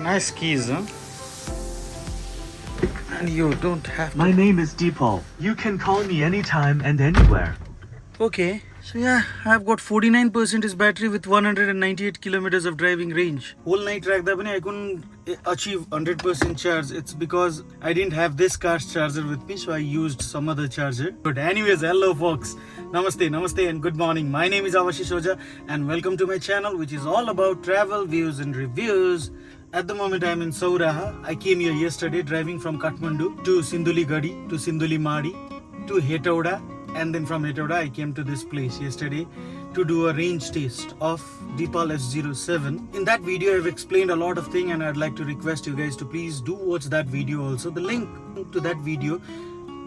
Nice keys, huh? And you don't have to. My name is Deepal. You can call me anytime and anywhere. Okay, so yeah, I've got 49% battery with 198 kilometers of driving range. Whole night track that I couldn't achieve 100% charge. It's because I didn't have this car's charger with me, so I used some other charger. But anyways, hello folks. Namaste and good morning. My name is Avashish Oja and welcome to my channel, which is all about travel, views and reviews. At the moment I am in Sauraha. I came here yesterday driving from Kathmandu to Sinduli Gadi, to Sinduli Madi, to Hetauda. And then from Hetauda I came to this place yesterday to do a range test of Deepal S07. In that video I've explained a lot of things and I'd like to request you guys to please do watch that video also. The link to that video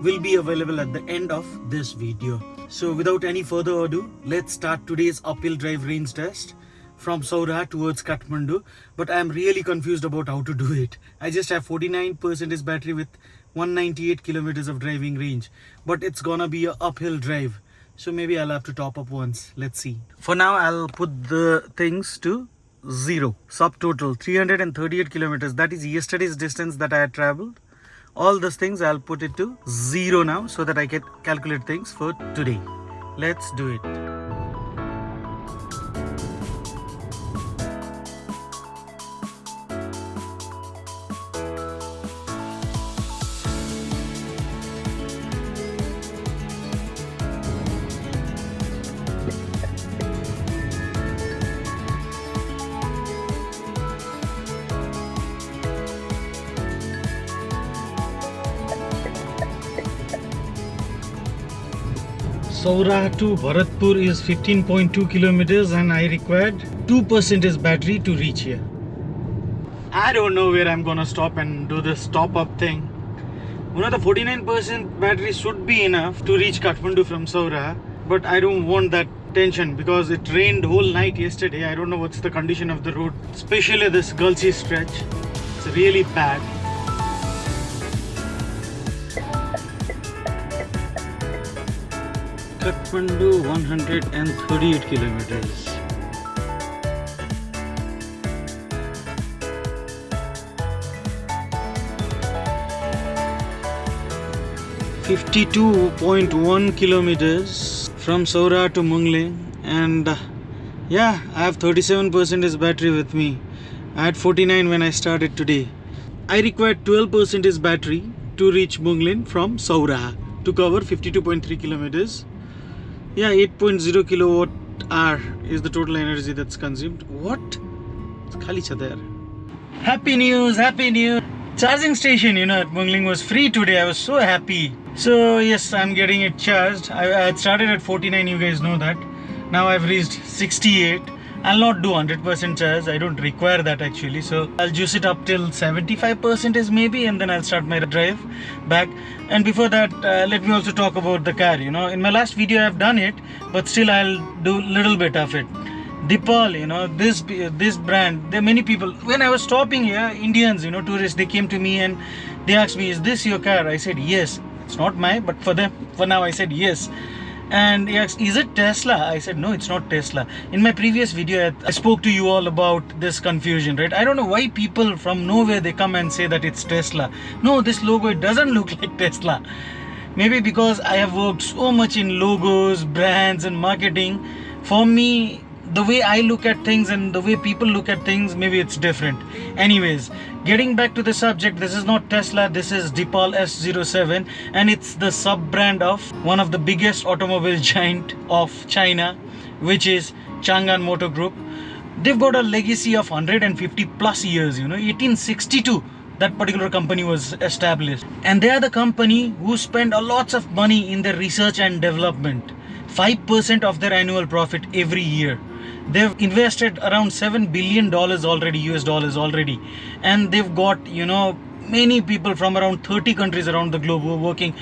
will be available at the end of this video. So without any further ado, let's start today's uphill drive range test from Sauraha towards Kathmandu. But I'm really confused about how to do it. I just have 49% battery with 198 kilometers of driving range, but it's gonna be a uphill drive, so maybe I'll have to top up once. Let's see. For now I'll put the things to 0. Subtotal 338 kilometers, that is yesterday's distance that I had traveled. All those things I'll put it to 0 now so that I can calculate things for today. Let's do it. Sauraha to Bharatpur is 15.2 kilometers and I required 2% battery to reach here. I don't know where I'm gonna stop and do this top up thing. The 49% battery should be enough to reach Kathmandu from Sauraha, but I don't want that tension because it rained whole night yesterday. I don't know what's the condition of the road, especially this Gulsi stretch. It's really bad. Kathmandu 138 kilometers. (52.1 kilometers from Sauraha to Mungling), and yeah, I have 37% battery with me. I had 49 when I started today. I required 12% battery to reach Mungling from Sauraha to cover 52.3 kilometers. Yeah, 8.0 kilowatt hour is the total energy that's consumed. What? It's khali cha there. Happy news, happy news. Charging station, at Mungling was free today. I was so happy. So yes, I'm getting it charged. I had started at 49, you guys know that. Now I've reached 68. I'll not do 100% charge. I don't require that actually. So I'll juice it up till 75% maybe, and then I'll start my drive back. And before that, let me also talk about the car. In my last video I've done it, but still I'll do little bit of it. Deepal, this brand, there are many people. When I was stopping here, Indians, tourists, they came to me and they asked me, "Is this your car?" I said, "Yes." It's not mine, but for them, for now, I said yes. And he asked, "Is it Tesla?" I said, "No, it's not Tesla." In my previous video, I spoke to you all about this confusion, right? I don't know why people from nowhere, they come and say that it's Tesla. No, this logo, it doesn't look like Tesla. Maybe because I have worked so much in logos, brands and marketing. For me, the way I look at things and the way people look at things, maybe it's different. Anyways, getting back to the subject, this is not Tesla, this is Deepal S07, and it's the sub-brand of one of the biggest automobile giant of China, which is Changan Motor Group. They've got a legacy of 150 plus years, 1862. That particular company was established, and they are the company who spend a lots of money in their research and development. 5% of their annual profit every year. They've invested around $7 billion already, US dollars already, and they've got many people from around 30 countries around the globe who are working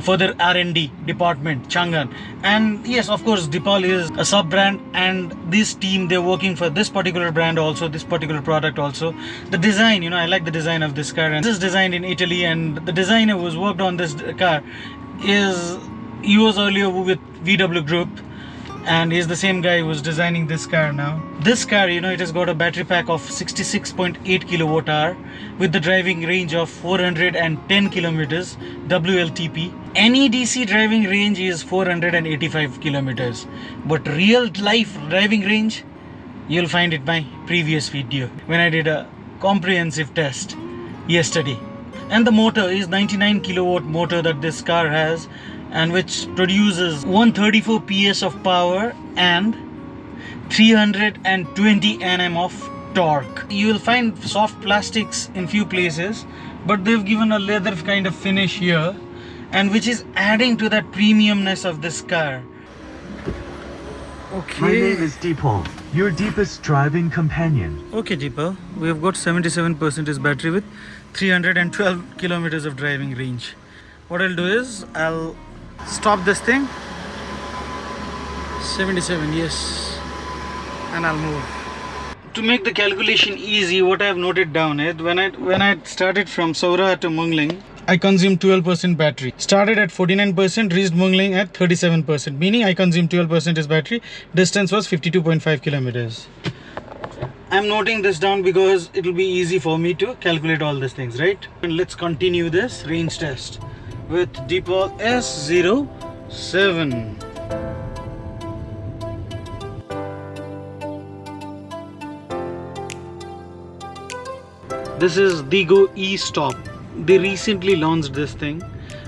for their R&D department, Changan. And yes, of course, Deepal is a sub-brand, and this team, they're working for this particular brand also, this particular product also. The design, I like the design of this car, and this is designed in Italy, and the designer who's worked on this car he was earlier with VW Group. and he's the same guy who's designing this car now. This car, you know, it has got a battery pack of 66.8 kilowatt hour with the driving range of 410 kilometers WLTP. Any DC driving range is 485 kilometers, but real life driving range, you'll find it my previous video when I did a comprehensive test yesterday. And the motor is 99 kilowatt motor that this car has, and which produces 134 PS of power and 320 Nm of torque. You will find soft plastics in few places, but they've given a leather kind of finish here, and which is adding to that premiumness of this car. Okay. My name is Deepal, your deepest driving companion. Okay, Deepal, we have got 77% battery with 312 kilometers of driving range. What I'll do is I'll stop this thing. 77, yes, and I'll move. To make the calculation easy, what I have noted down is when I started from Saura to Mungling, I consumed 12% battery. Started at 49%, reached Mungling at 37%, meaning I consumed 12% is battery. Distance was 52.5 kilometers. I'm noting this down because it will be easy for me to calculate all these things, right? And let's continue this range test with Deepal S07. This is Digo E-Stop. They recently launched this thing.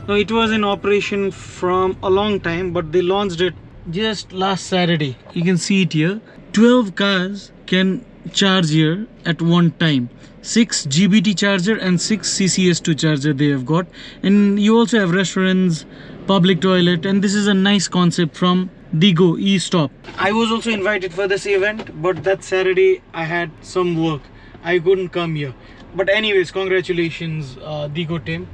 Now it was in operation from a long time, but they launched it just last Saturday. You can see it here. 12 cars can charge here at one time. 6 GBT charger and 6 CCS2 charger they have got. And you also have restaurants, public toilet, and this is a nice concept from Digo E-Stop. I was also invited for this event, but that Saturday I had some work. I couldn't come here. But anyways, congratulations Digo team.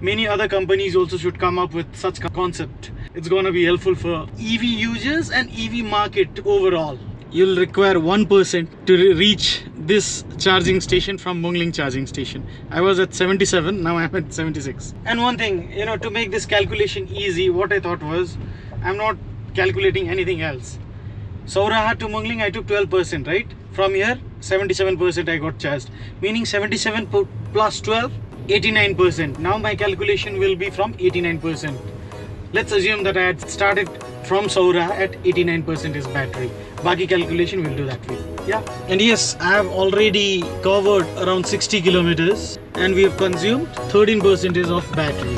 Many other companies also should come up with such concept. It's gonna be helpful for EV users and EV market overall. You'll require one person to reach this charging station from Mungling charging station. I was at 77, now I'm at 76. And one thing, you know, to make this calculation easy, what I thought was, I'm not calculating anything else. Saurahat to Mungling, I took 12%, right? From here, 77% I got charged. Meaning 77 plus 12, 89%. Now my calculation will be from 89%. Let's assume that I had started from Saura at 89% is battery. Baki calculation will do that way. Yeah. And yes, I have already covered around 60 kilometers and we have consumed 13% of battery.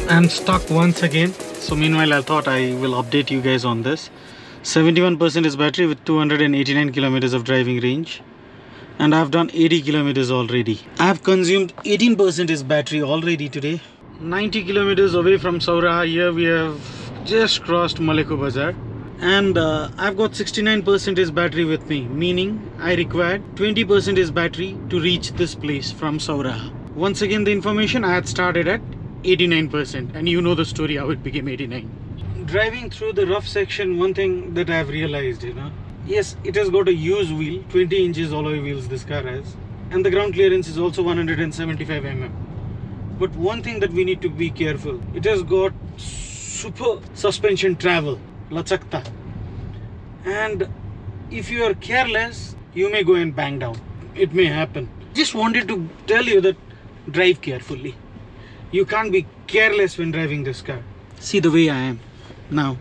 I'm stuck once again. So meanwhile, I thought I will update you guys on this. 71% is battery with 289 kilometers of driving range. And I've done 80 kilometers already. I've consumed 18% is battery already today. 90 kilometers away from Sauraha, here we have just crossed Maleku Bazaar. And I've got 69% is battery with me, meaning I required 20% is battery to reach this place from Sauraha. Once again, the information, I had started at 89%, and you know the story how it became 89. Driving through the rough section, one thing that I have realized, you know, yes, it has got a used wheel, 20 inches alloy wheels this car has, and the ground clearance is also 175 mm. But one thing that we need to be careful, it has got super suspension travel, lachakta, and if you are careless, you may go and bang down. It may happen. Just wanted to tell you that drive carefully. You can't be careless when driving this car. See the way I am now.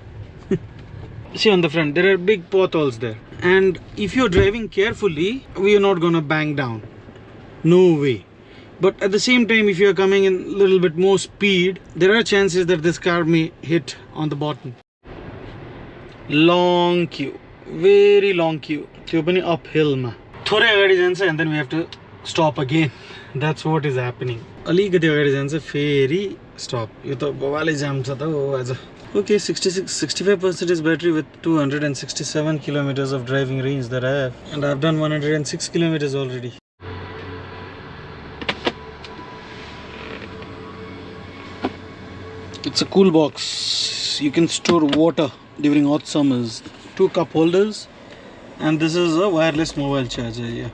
See on the front, there are big potholes there. And if you're driving carefully, we are not gonna bang down. No way. But at the same time, if you're coming in a little bit more speed, there are chances that this car may hit on the bottom. Long queue. Very long queue. Uphill ma. Thore agadi jन्छ and then we have to stop again. That's what is happening. Aligati agadi jन्छ फेरि stop. यो त बवाले जाम छ त हो आज. Okay, 65% is battery with 267 kilometers of driving range that I have, and I've done 106 kilometers already. It's a cool box. You can store water during hot summers. two cup holders, and this is a wireless mobile charger. Yeah,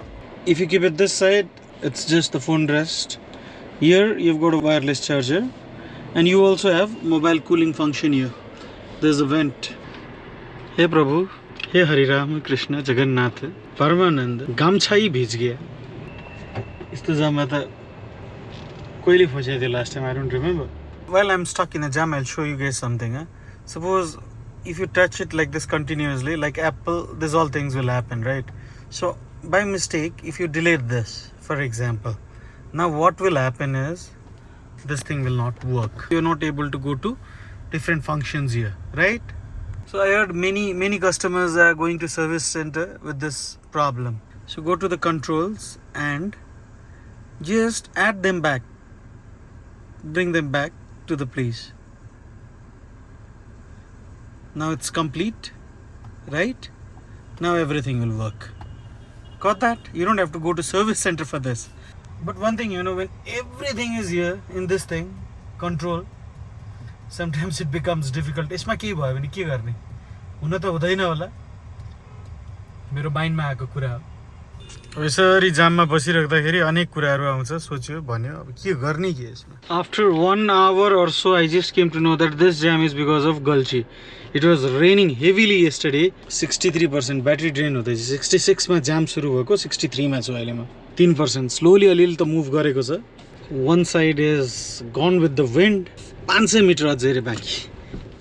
if you keep it this side, it's just the phone rest. Here you've got a wireless charger, and you also have mobile cooling function here. There's a vent. Hey Prabhu, hey Hari Ram Krishna Jagannath Paramanand गामछा ही भिज गया यस्तो जाममा त कहिले फसाइदियो last time, I don't remember. While I'm stuck in a jam, I'll show you guys something. Suppose if you touch it like this continuously, like Apple, this all things will happen, right? So by mistake, if you delete this, for example, now what will happen is this thing will not work. You're not able to go to different functions here, right? So I heard many customers are going to service center with this problem. So go to the controls and just add them back. Bring them back to the place. Now it's complete, right? Now everything will work. Got that? You don't have to go to service center for this. But one thing, when everything is here in this thing, control, sometimes it becomes difficult. यसमा के भयो भने के गर्ने हुन त हुँदैन होला मेरो माइन्डमा आएको कुरा हो यसरी जाममा बसिराख्दाखेरि अनेक कुराहरू आउँछ सोच्यो भन्यो अब के गर्ने के यसमा after 1 hour or so I just came to know that this jam is because of Galchi. It was raining heavily yesterday. 63% battery drain हुँदैछ 66 मा जाम सुरु भएको 63 मा छु अहिले म 3% स्लोली अलिअलि त मुभ गरेको छ one side is gone with the wind 500 metre अझै रे बाँकी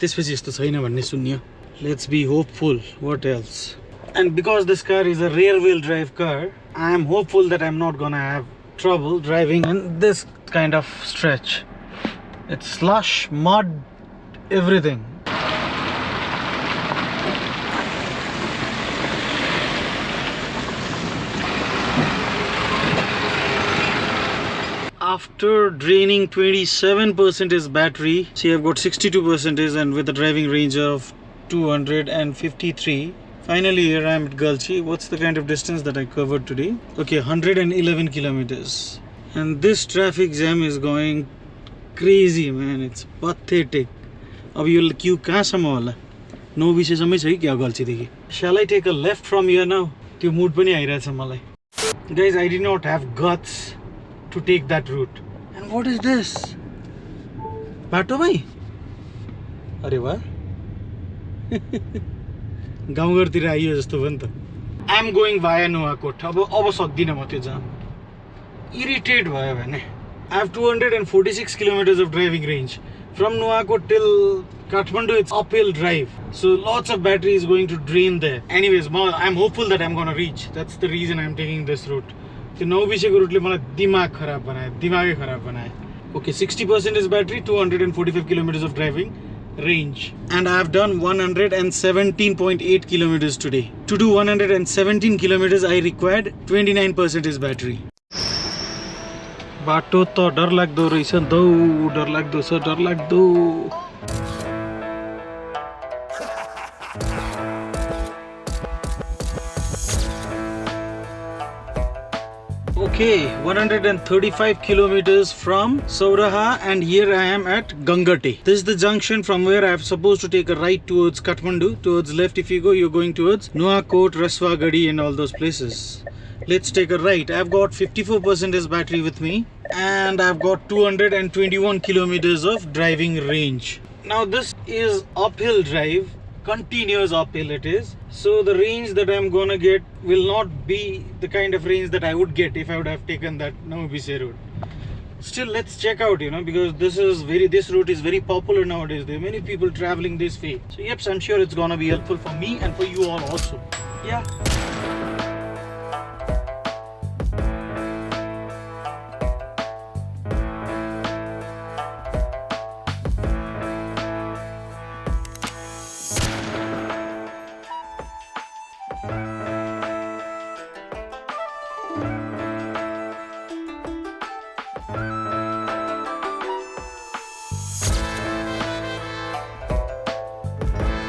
त्यसपछि यस्तो छैन भन्ने सुन्नियो let's be hopeful. What else? And because this car is a rear wheel drive car, I am hopeful that I'm not gonna have trouble driving in this kind of stretch. It's slush, mud, everything. After draining 27% is battery, see I've got 62% and with a driving range of 253. Finally here I am at Galchi. What's the kind of distance that I covered today? Okay, 111 kilometers. And this traffic jam is going crazy, man. It's pathetic. अब यो Q कहाँसम्म होला 9 विषयसम्मै छ कि क्या गल्छीदेखि Shall I take a left from here now? त्यो मुड पनि आइरहेछ मलाई Guys, I did not have guts to take that route. And what is this? बाटोमै अरे वाह गाउँघरतिर आइयो जस्तो भयो नि त I am going via Nuwakot. अब सक्दिनँ म त्यो जाम इरिटेट भयो भने I have 246 kilometers of driving range. From Nuwakot till Kathmandu, it's uphill drive. So lots of battery is going to drain there. Anyways, I'm hopeful that I'm going to reach. That's the reason I'm taking this route. So now विषयको रुटले मलाई दिमाग खराब बनायो दिमागै खराब बनायो Okay, 60% is battery, 245 kilometers of driving range. And I have done 117.8 kilometers today. To do 117 kilometers, I required 29% is battery. बाटो त डरलाग्दो रहेछ दौ डरलाग्दो छ डरलाग्दो Okay, 135 kilometers from Sauraha and here I am at Gangate. This is the junction from where I am supposed to take a right towards Kathmandu. Towards left if you go, you're going towards Nuwakot, Raswagadi and all those places. Let's take a right. I've got 54% is battery with me and I've got 221 kilometers of driving range. Now this is uphill drive, continuous uphill it is. So the range that I'm gonna get will not be the kind of range that I would get if I would have taken that Namabise route. Still, let's check out, because this route is very popular nowadays. There are many people traveling this way. So yep, I'm sure it's gonna be helpful for me and for you all also. Yeah.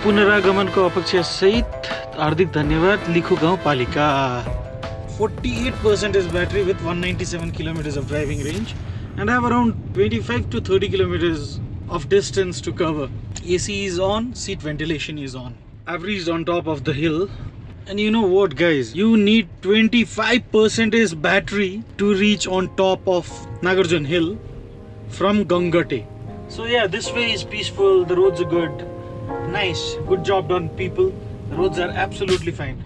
पुनरागमनको अपेक्षा सहित हार्दिक धन्यवाद लिखु गाउँपालिका 48% is battery with 197 kilometers of driving range and I have around 25 to 30 kilometers of distance to cover. AC is on, seat ventilation is on. I've reached on top of the hill. And you know what, guys? You need 25% battery to reach on top of Nagarjun Hill from Gangate. So yeah, this way is peaceful. The roads are good. Nice. Good job done, people. The roads are absolutely fine.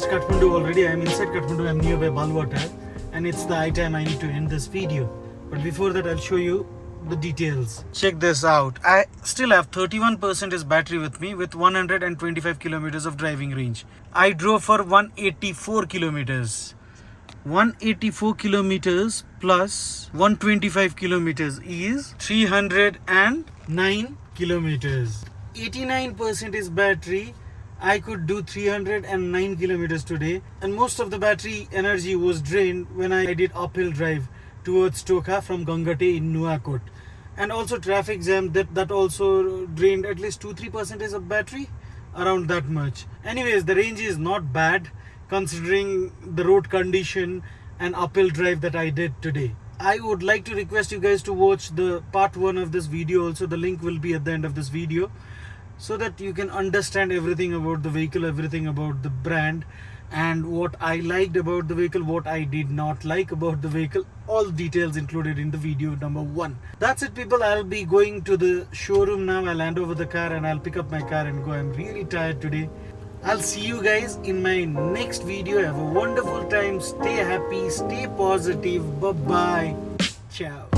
Kathmandu already. I am inside Kathmandu. I am nearby Balwater, and it's the high time I need to end this video. But before that, I'll show you the details. Check this out. I still have 31% battery with me with 125 kilometers of driving range. I drove for 184 kilometers. 184 kilometers plus 125 kilometers is 309 kilometers. 89% is battery. I could do 309 kilometers today, and most of the battery energy was drained when I did uphill drive towards Toka from Gangate in Nuwakot. And also traffic jam, that also drained at least 2-3% of battery, around that much. Anyways, the range is not bad considering the road condition and uphill drive that I did today. I would like to request you guys to watch the part 1 of this video also. The link will be at the end of this video, so that you can understand everything about the vehicle, everything about the brand, and what I liked about the vehicle, what I did not like about the vehicle. All details included in the video number 1. That's it, people. I'll be going to the showroom now. I'll hand over the car and I'll pick up my car and go. I'm really tired today. I'll see you guys in my next video. Have a wonderful time. Stay happy, stay positive. Bye-bye. Ciao.